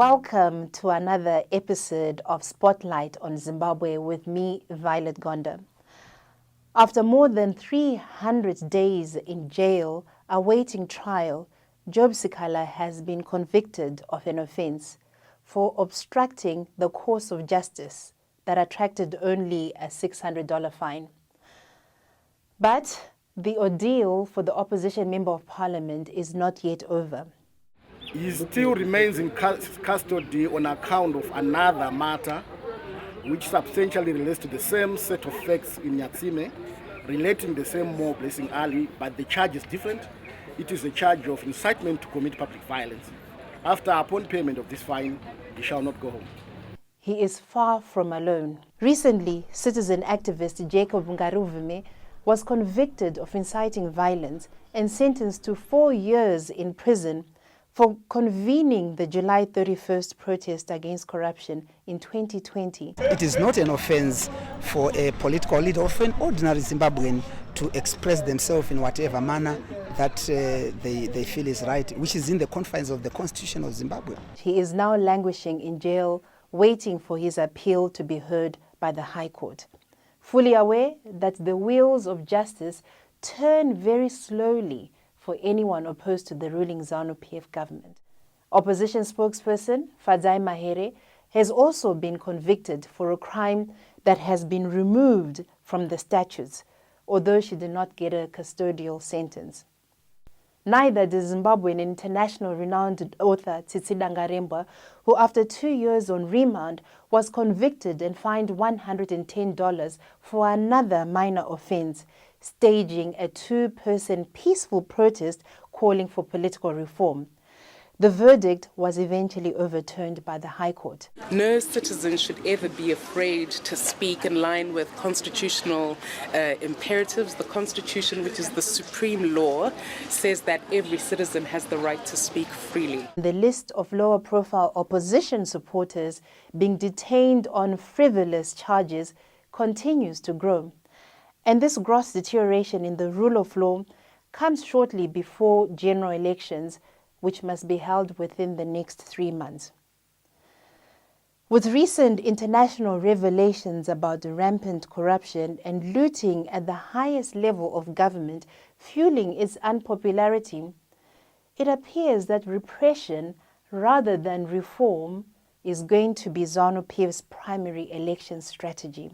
Welcome to another episode of Spotlight on Zimbabwe with me, Violet Gonda. After more than 300 days in jail awaiting trial, Job Sikhala has been convicted of an offense for obstructing the course of justice that attracted only a $600 fine. But the ordeal for the opposition member of parliament is not yet over. He still remains in custody on account of another matter which substantially relates to the same set of facts in Nyatsime, relating the same mob, Blessing Ali, but the charge is different. It is a charge of incitement to commit public violence. Upon payment of this fine, he shall not go home. He is far from alone. Recently, citizen activist Jacob Ngaruvume was convicted of inciting violence and sentenced to 4 years in prison for convening the July 31st protest against corruption in 2020. It is not an offense for a political leader or for an ordinary Zimbabwean to express themselves in whatever manner that they feel is right, which is in the confines of the Constitution of Zimbabwe. He is now languishing in jail, waiting for his appeal to be heard by the High Court, fully aware that the wheels of justice turn very slowly for anyone opposed to the ruling ZANU-PF government. Opposition spokesperson Fadzai Mahere has also been convicted for a crime that has been removed from the statutes, although she did not get a custodial sentence. Neither did Zimbabwean international renowned author Tsitsida Ngarembwa, who after 2 years on remand was convicted and fined $110 for another minor offense, staging a 2-person peaceful protest calling for political reform. The verdict was eventually overturned by the High Court. No citizen should ever be afraid to speak in line with constitutional imperatives. The Constitution, which is the supreme law, says that every citizen has the right to speak freely. The list of lower-profile opposition supporters being detained on frivolous charges continues to grow. And this gross deterioration in the rule of law comes shortly before general elections, which must be held within the next 3 months. With recent international revelations about rampant corruption and looting at the highest level of government fueling its unpopularity, it appears that repression rather than reform is going to be ZANU-PF's primary election strategy.